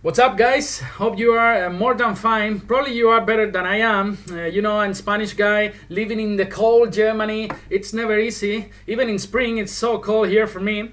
What's up, guys? Hope you are more than fine. Probably you are better than I am. I'm Spanish guy living in the cold Germany. It's never easy. Even in spring, it's so cold here for me.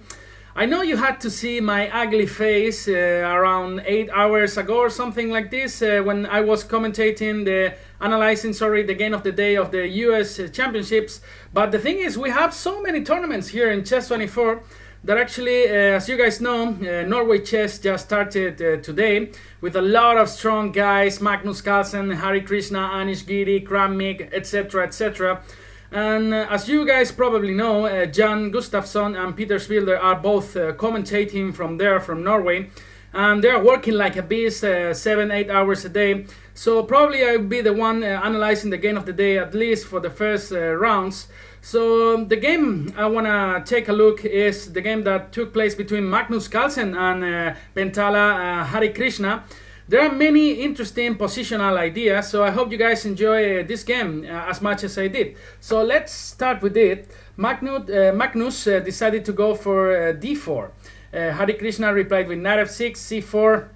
I know you had to see my ugly face around 8 hours ago or something like this when I was commentating analyzing the game of the day of the US Championships. But the thing is, we have so many tournaments here in Chess 24 that actually, as you guys know, Norway Chess just started today with a lot of strong guys: Magnus Carlsen, Harikrishna, Anish Giri, Kramnik, etc., etc. And as you guys probably know, Jan Gustafsson and Peter Spilder are both commentating from Norway, and they're working like a beast, 7-8 hours a day. So probably I'll be the one analyzing the game of the day, at least for the first rounds. So the game I want to take a look is the game that took place between Magnus Carlsen and Pentala Harikrishna. There are many interesting positional ideas, so I hope you guys enjoy this game as much as I did. So let's start with it. Magnus decided to go for d4. Harikrishna replied with knight f6, c4,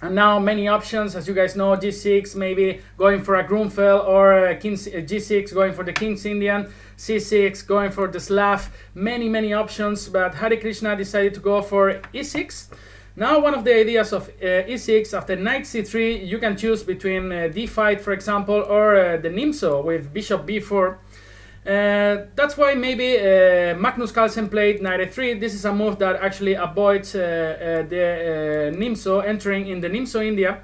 and now many options, as you guys know: g6, maybe going for a Grunfeld, or g6 going for the King's Indian, c6 going for the Slav. Many options, but Harikrishna decided to go for e6. Now, one of the ideas of e6, after knight c3, you can choose between d5, for example, or the Nimzo with bishop b4. That's why maybe Magnus Carlsen played knight a3. This is a move that actually avoids the Nimzo entering in the Nimzo India,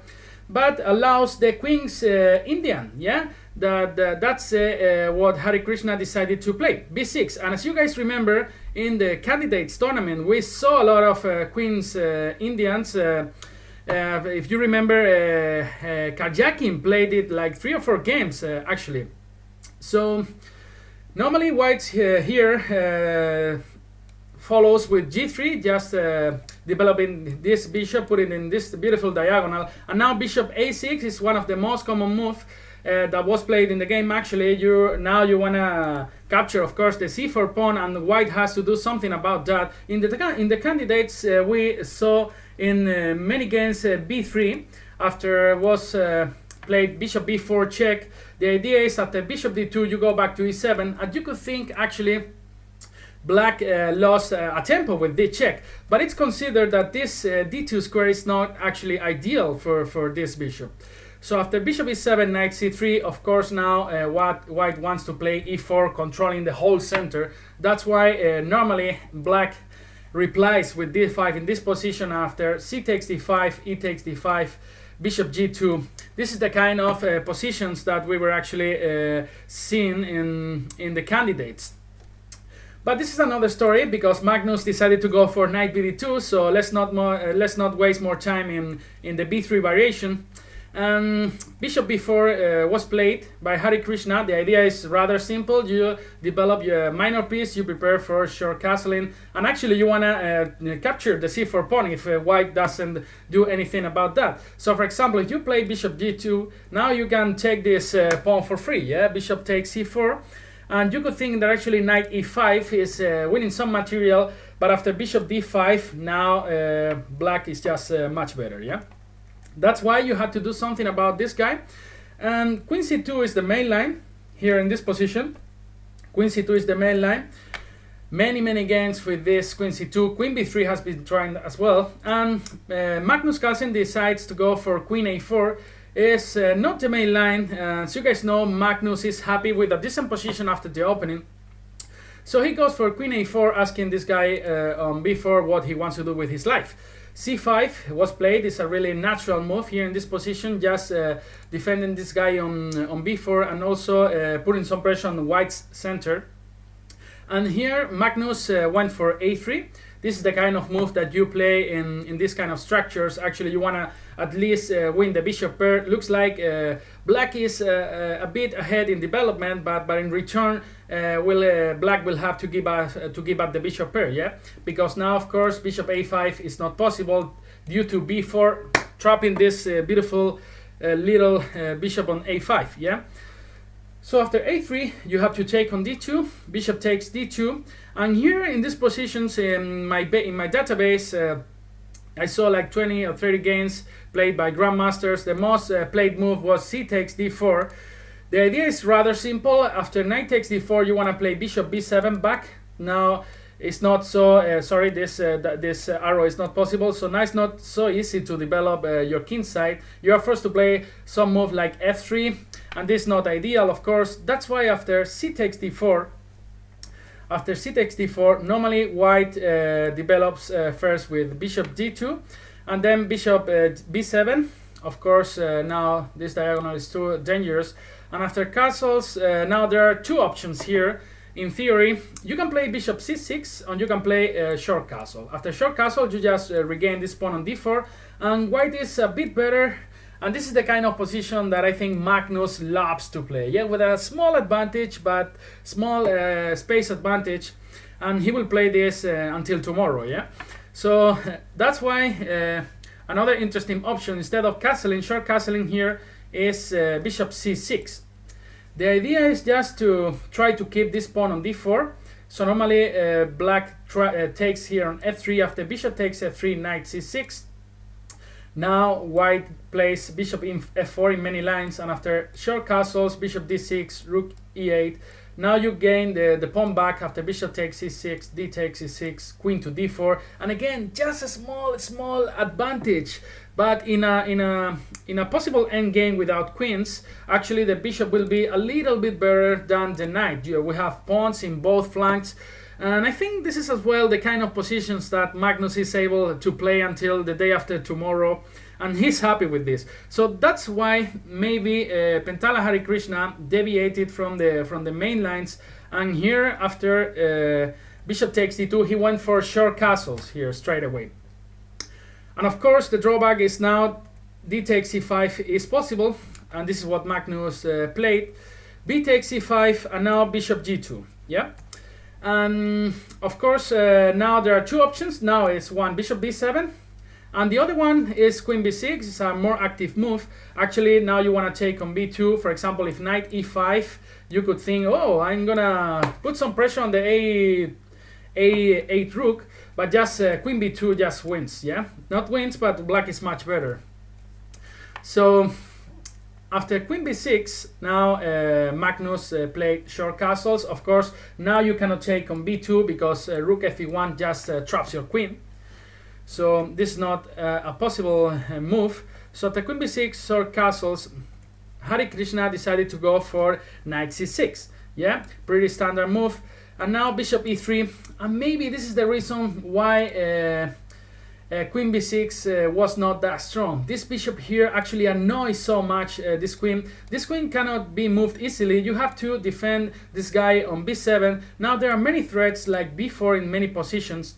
but allows the Queen's Indian. Yeah, that's what Harikrishna decided to play, b6. And as you guys remember, in the candidates tournament, we saw a lot of Queen's Indians. If you remember, Karjakin played it like 3 or 4 games actually. So normally white here follows with g3, just developing this bishop, putting in this beautiful diagonal. And now bishop a6 is one of the most common moves that was played in the game. Actually, you want to capture, of course, the c4 pawn, and white has to do something about that. In the candidates, we saw in many games b3 after was played bishop b4 check. The idea is after bishop d2 you go back to e7, and you could think actually black lost a tempo with d check, but it's considered that this d2 square is not actually ideal for this bishop. So after bishop e7, knight c3, of course now white wants to play e4, controlling the whole center. That's why normally black replies with d5 in this position after c takes d5, e takes d5, bishop g2. This is the kind of positions that we were actually seeing in the candidates. But this is another story, because Magnus decided to go for knight bd2. So let's not waste more time in the b3 variation. Bishop b4 was played by Harikrishna. The idea is rather simple. You develop your minor piece, you prepare for short castling, and actually you want to capture the c4 pawn if white doesn't do anything about that. So for example, if you play bishop g2, now you can take this pawn for free. Yeah, bishop takes c4, and you could think that actually knight e5 is winning some material, but after bishop d5, now black is just much better. Yeah. That's why you had to do something about this guy. And queen c2 is the main line here in this position. Queen c2 is the main line. Many games with this queen c2. Queen b3 has been trying as well. And Magnus Carlsen decides to go for queen a4. Is not the main line. As you guys know, Magnus is happy with a decent position after the opening. So he goes for queen a4, asking this guy on b4 what he wants to do with his life. c5 was played. It's a really natural move here in this position, just defending this guy on b4, and also putting some pressure on white's center. And here Magnus went for a3. This is the kind of move that you play in this kind of structures. Actually, you want to at least win the bishop pair. Looks like black is a bit ahead in development, but in return, black will have to give up the bishop pair. Yeah, because now, of course, bishop a5 is not possible due to b4 trapping this beautiful little bishop on a5. Yeah. So after a3, you have to take on d2. Bishop takes d2, and here in these positions in my database, I saw like 20 or 30 games played by grandmasters. The most played move was c takes d4. The idea is rather simple. After knight takes d4, you want to play bishop b7 back. Now it's not so sorry, this arrow is not possible, so now it's not so easy to develop your queenside. You are forced to play some move like f3, and this is not ideal, of course. That's why after c takes d4, normally white develops first with bishop d2 and then bishop b7. Of course, now this diagonal is too dangerous. And after castles, now there are two options here. In theory, you can play bishop c6 and you can play short castle. After short castle, you just regain this pawn on d4, and white is a bit better. And this is the kind of position that I think Magnus loves to play. Yeah, with a small advantage, but small space advantage, and he will play this until tomorrow. Yeah, so that's why another interesting option instead of castling, short castling here, is bishop c6. The idea is just to try to keep this pawn on d4. So normally black takes here on f3. After bishop takes f3, knight c6. Now white plays bishop in f4 in many lines, and after short castles, bishop d6, rook e8. Now you gain the pawn back after bishop takes c6, d takes c6, queen to d4, and again just a small advantage. But in a possible endgame without queens, actually the bishop will be a little bit better than the knight. We have pawns in both flanks, and I think this is as well the kind of positions that Magnus is able to play until the day after tomorrow, and he's happy with this. So that's why maybe Pentala Harikrishna deviated from the main lines, and here after bishop takes d2, he went for short castles here straight away. And of course the drawback is now d takes c5 is possible, and this is what Magnus played. B takes c5 and now bishop g2. Yeah, and of course now there are two options. Now it's one bishop b7, and the other one is queen b6. It's a more active move. Actually now you want to take on b2. For example, if knight e5, you could think, oh, I'm gonna put some pressure on the a8 rook, but just queen b2 just wins. Yeah, not wins, but black is much better. So after queen b6, now Magnus played short castles. Of course, now you cannot take on b2 because rook fe1 just traps your queen. So this is not a possible move. So after queen b6, short castles, Harikrishna decided to go for knight c6. Yeah, pretty standard move. And now bishop e3, and maybe this is the reason why queen b6 was not that strong. This bishop here actually annoys so much this queen. This queen cannot be moved easily. You have to defend this guy on b7. Now there are many threats like b4 in many positions,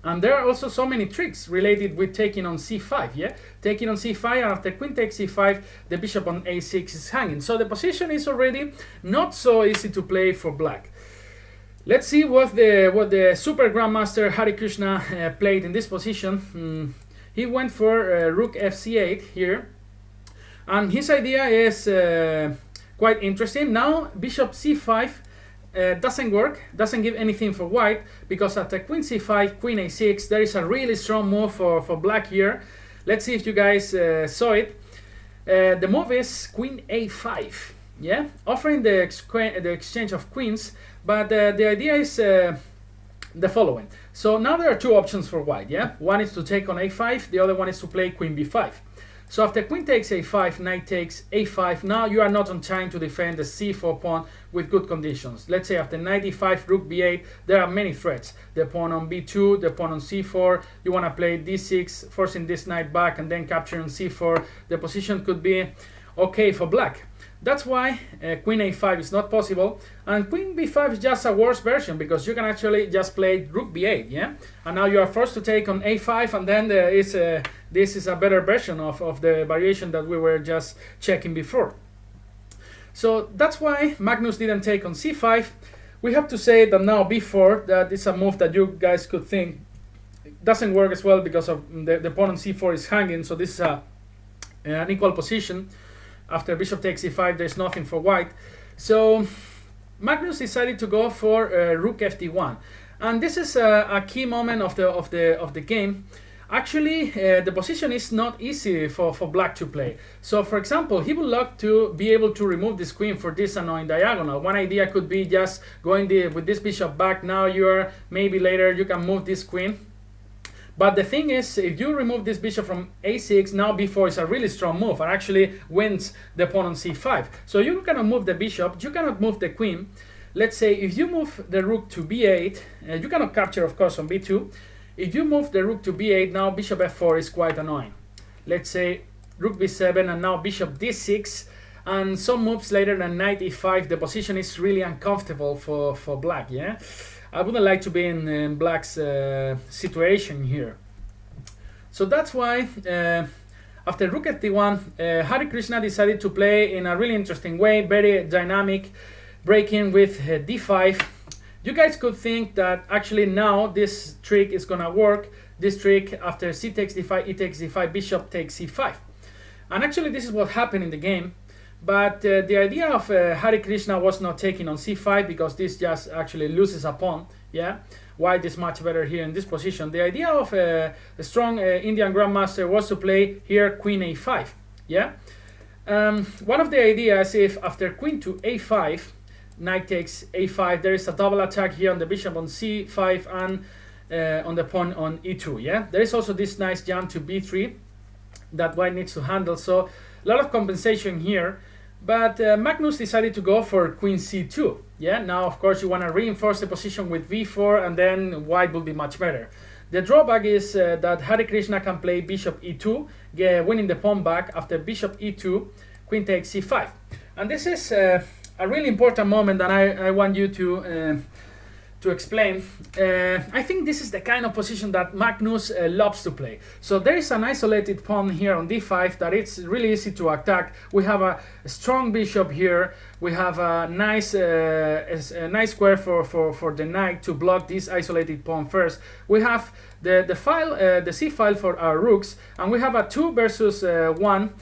and there are also so many tricks related with taking on c5. Yeah, taking on c5, and after queen takes c5, the bishop on a6 is hanging. So the position is already not so easy to play for black. Let's see what the super grandmaster Harikrishna played in this position. He went for rook fc8 here, and his idea is quite interesting. Now bishop c5 doesn't work, doesn't give anything for white, because after queen c5, queen a6, there is a really strong move for black here. Let's see if you guys saw it. The move is queen a5. Yeah, offering the exchange of queens. But the idea is the following. So now there are two options for white. Yeah, one is to take on a5, the other one is to play queen b5. So after queen takes a5, knight takes a5. Now you are not on time to defend the c4 pawn with good conditions. Let's say after knight e5, rook b8, there are many threats. The pawn on b2, the pawn on c4. You want to play d6, forcing this knight back and then capturing c4. The position could be okay for black. That's why queen a5 is not possible, and queen b5 is just a worse version, because you can actually just play rook b8, yeah? And now you are forced to take on a5, and then this is a better version of the variation that we were just checking before. So that's why Magnus didn't take on c5. We have to say that now b4, that is a move that you guys could think doesn't work as well, because of the pawn on c4 is hanging, so this is an equal position. After bishop takes e5, there's nothing for white. So Magnus decided to go for rook fd1, and this is a key moment of the game. Actually, the position is not easy for black to play. So for example, he would love to be able to remove this queen for this annoying diagonal. One idea could be just going with this bishop back. Now you're maybe later you can move this queen. But the thing is, if you remove this bishop from a6, now b4 is a really strong move and actually wins the pawn on c5. So you cannot move the bishop, you cannot move the queen. Let's say if you move the rook to b8, you cannot capture of course on b2. If you move the rook to b8, now bishop f4 is quite annoying. Let's say rook b7 and now bishop d6, and some moves later than knight e5, the position is really uncomfortable for black, yeah? I wouldn't like to be in black's situation here. So that's why after rook f1, Harikrishna decided to play in a really interesting way, very dynamic, breaking with d5. You guys could think that actually now this trick is gonna work. This trick after c takes d5, e takes d5, bishop takes c5. And actually this is what happened in the game. But the idea of Harikrishna was not taking on c5 because this just actually loses a pawn. Yeah, white is much better here in this position. The idea of a strong Indian grandmaster was to play here queen a5. Yeah, one of the ideas, if after queen to a5, knight takes a5, there is a double attack here on the bishop on c5 and on the pawn on e2. Yeah, there is also this nice jump to b3 that white needs to handle. So a lot of compensation here. But Magnus decided to go for queen c2. Yeah, now of course you want to reinforce the position with v4 and then white will be much better. The drawback is that Harikrishna can play bishop e2, winning the pawn back. After bishop e2, queen takes c5. And this is a really important moment that I want you to explain. I think this is the kind of position that Magnus loves to play. So there is an isolated pawn here on d5 that it's really easy to attack. We have a strong bishop here. We have a nice square for the knight to block this isolated pawn first. We have the c file for our rooks, and we have a 2 versus 1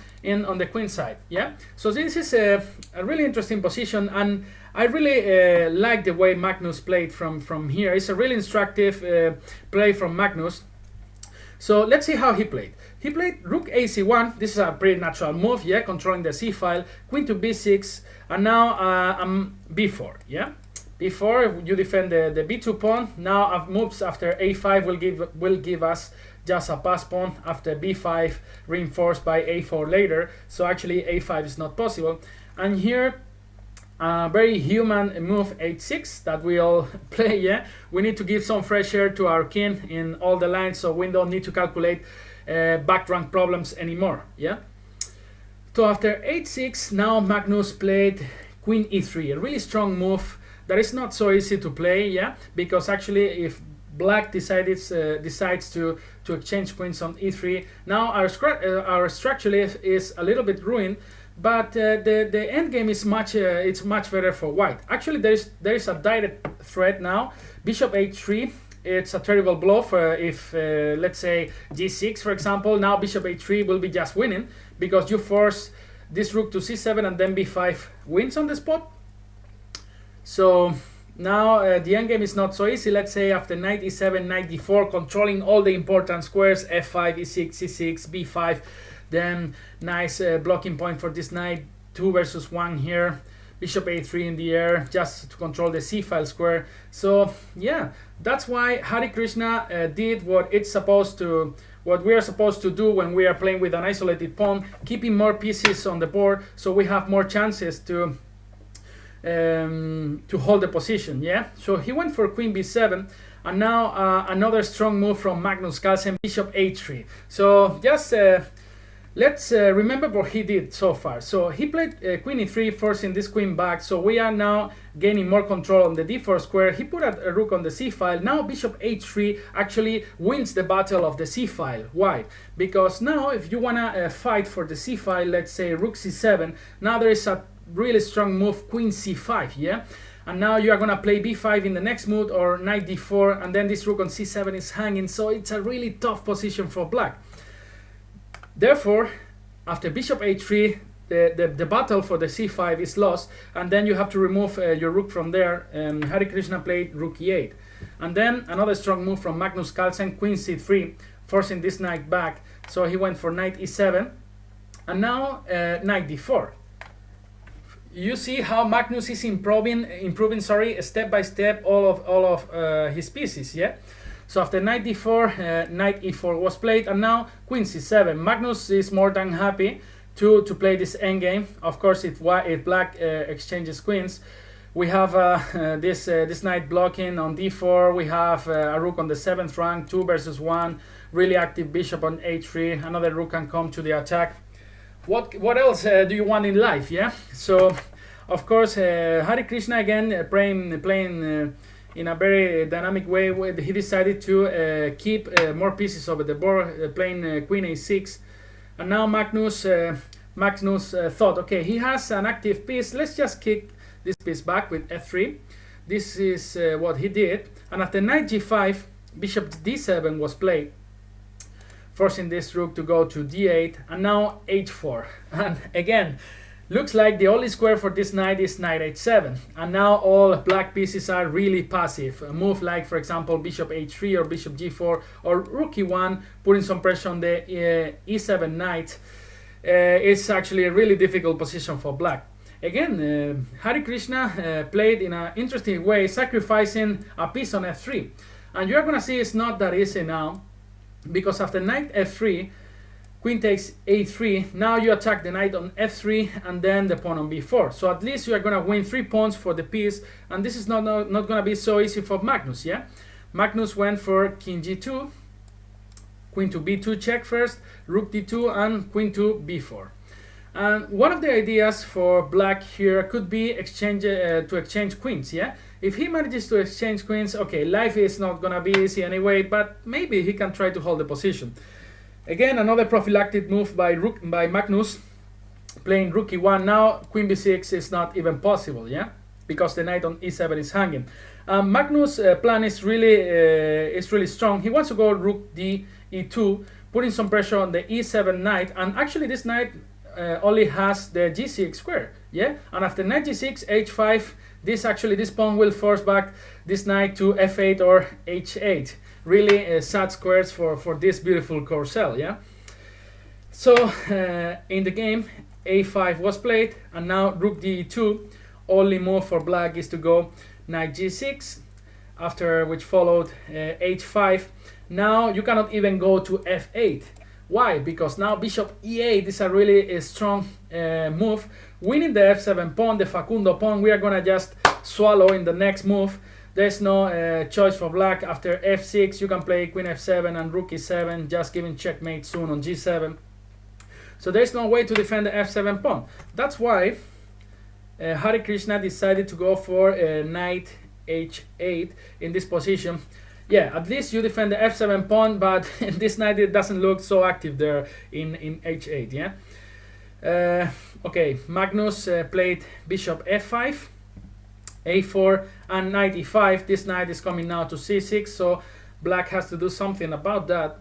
on the queen side. Yeah. So this is a really interesting position, and I really like the way Magnus played from here. It's a really instructive play from Magnus. So let's see how he played. He played rook ac1. This is a pretty natural move, yeah, controlling the c file. Queen to b6, and now b4, yeah. b4, you defend the b2 pawn. Now moves after a5 will give us just a pass pawn. After b5, reinforced by a4 later. So actually a5 is not possible. And here, very human move h6 that we all play. Yeah, we need to give some fresh air to our king in all the lines, so we don't need to calculate back rank problems anymore. Yeah. So after h6, now Magnus played queen e3, a really strong move that is not so easy to play. Yeah, because actually if black decides to exchange queens on e3, now our structure is a little bit ruined. But the end game is it's much better for white. Actually, there is a direct threat now. Bishop h3. It's a terrible blow for if let's say g6, for example. Now bishop h3 will be just winning because you force this rook to c7 and then b5 wins on the spot. So now the endgame is not so easy. Let's say after knight e7, knight d4, controlling all the important squares, f5, e6, c6, b5. Then nice blocking point for this knight, 2 versus 1 here. Bishop a3 in the air, just to control the c file square. So yeah, that's why Harikrishna did what we are supposed to do when we are playing with an isolated pawn, keeping more pieces on the board, so we have more chances to hold the position. Yeah. So he went for queen b7. And now another strong move from Magnus Carlsen, bishop h3. So just let's remember what he did so far. So he played queen e3, forcing this queen back. So we are now gaining more control on the d4 square. He put a rook on the c file. Now bishop h3 actually wins the battle of the c file. Why? Because now if you want to fight for the c file, let's say rook c7, now there is a really strong move, queen c5, yeah? And now you are going to play b5 in the next move, or knight d4, and then this rook on c7 is hanging. So it's a really tough position for black. Therefore, after bishop h3, the battle for the c5 is lost, and then you have to remove your rook from there. Harikrishna played rook e8. And then another strong move from Magnus Carlsen, queen c3, forcing this knight back. So he went for knight e7, and now knight d4. You see how Magnus is improving, sorry, step by step all of his pieces, yeah. So after knight d4, knight e4 was played, and now queen c7. Magnus is more than happy to play this endgame. Of course, if black exchanges queens, we have this knight blocking on d4. We have a rook on the 7th rank, 2 versus 1. Really active bishop on h3. Another rook can come to the attack. What else do you want in life? Yeah. So, of course, Harikrishna again playing in a very dynamic way. He decided to keep more pieces over the board, playing queen a6, and now Magnus thought, okay, he has an active piece. Let's just kick this piece back with f3. This is what he did, and after knight g5, bishop d7 was played, forcing this rook to go to d8, and now h4. And again, looks like the only square for this knight is knight h7, and now all black pieces are really passive. A move like, for example, bishop h3 or bishop g4 or rook e1, putting some pressure on the e7 knight, is actually a really difficult position for black. Again, Harikrishna played in an interesting way, sacrificing a piece on f3, and you're gonna see it's not that easy now, because after knight f3, queen takes a3, now you attack the knight on f3 and then the pawn on b4. So at least you are going to win 3 pawns for the piece, and this is not going to be so easy for Magnus, yeah? Magnus went for king g2, queen to b2 check first, rook d2, and queen to b4. And one of the ideas for black here could be to exchange queens, yeah? If he manages to exchange queens, okay, life is not going to be easy anyway, but maybe he can try to hold the position. Again, another prophylactic move by Magnus, playing rook e1. Now queen b6 is not even possible, yeah, because the knight on e7 is hanging. Magnus' plan is really strong. He wants to go rook d e2, putting some pressure on the e7 knight, and actually this knight only has the g6 square, yeah. And after knight g6, h5, this pawn will force back this knight to f8 or h8. Really sad squares for this beautiful corcel, yeah. So in the game, a5 was played, and now rook d2. Only move for black is to go knight g6, after which followed h5. Now you cannot even go to f8. Why? Because now bishop e8 is a really strong move, winning the f7 pawn, the Facundo pawn. We are gonna just swallow in the next move. There's no choice for black. After f6, you can play queen f7 and rook e7, just giving checkmate soon on g7. So there's no way to defend the f7 pawn. That's why Harikrishna decided to go for knight h8 in this position. Yeah, at least you defend the f7 pawn, but this knight, it doesn't look so active there in h8, yeah? Okay, Magnus played bishop f5, a4, and knight e5. This knight is coming now to c6, so black has to do something about that.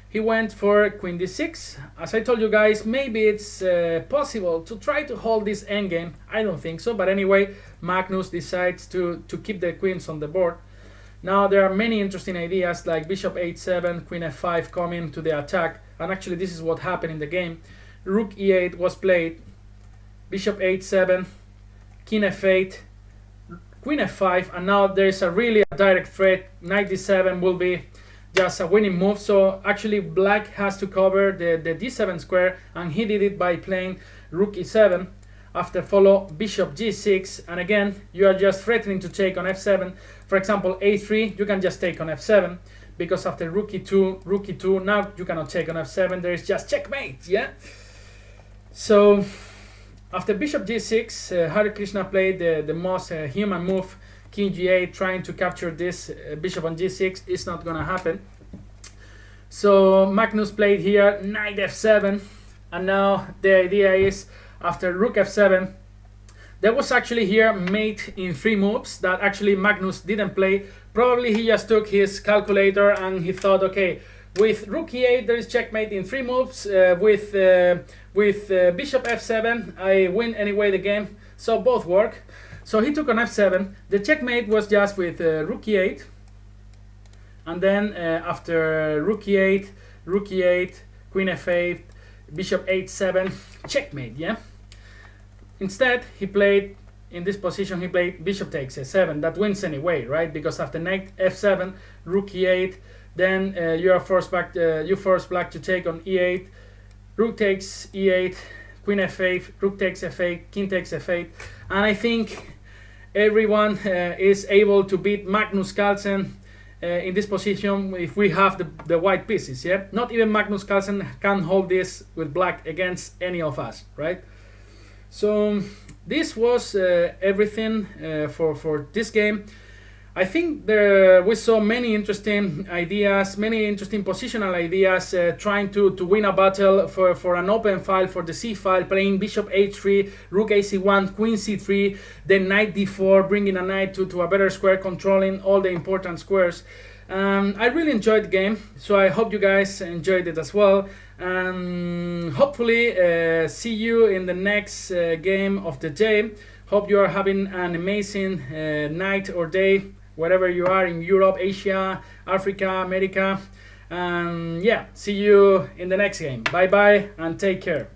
He went for queen d6. As I told you guys, maybe it's possible to try to hold this endgame. I don't think so, but anyway, Magnus decides to keep the queens on the board. Now there are many interesting ideas like bishop h7, queen f5 coming to the attack, and actually this is what happened in the game. Rook e8 was played, bishop h7, king f8, queen f5, and now there's a really direct threat. Knight d7 will be just a winning move, so actually black has to cover the d7 square, and he did it by playing rook e7. After follow bishop g6, and again you are just threatening to take on f7. For example, a3, you can just take on f7, because after rook e2, now you cannot take on f7. There is just checkmate, yeah. So after bishop g6, Harikrishna played the most human move, king g8, trying to capture this bishop on g6. It's not gonna happen. So Magnus played here knight f7, and now the idea is, after rook f7, there was actually here mate in 3 moves that actually Magnus didn't play. Probably he just took his calculator and he thought, okay, with rook e8 there is checkmate in 3 moves. With bishop f7 I win anyway the game, so both work. So he took on f7. The checkmate was just with rook e8, and then after rook e8, queen f8, bishop h7, checkmate. Yeah. Instead, he played in this position. He played bishop takes a7. That wins anyway, right? Because after knight f7, rook e8, then you are forced back. You force black to take on e8. Rook takes e8, queen f8, rook takes f8, king takes f8, and I think everyone is able to beat Magnus Carlsen in this position if we have the white pieces. Yeah, not even Magnus Carlsen can hold this with black against any of us, right? So this was everything for this game. I think we saw many interesting ideas, many interesting positional ideas, trying to win a battle for an open file, for the c file, playing bishop h3, rook ac1, queen c3, then knight d4, bringing a knight to a better square, controlling all the important squares. I really enjoyed the game, so I hope you guys enjoyed it as well. Hopefully see you in the next game of the day. Hope you are having an amazing night or day, wherever you are in Europe, Asia, Africa, America. Yeah, see you in the next game. Bye bye and take care.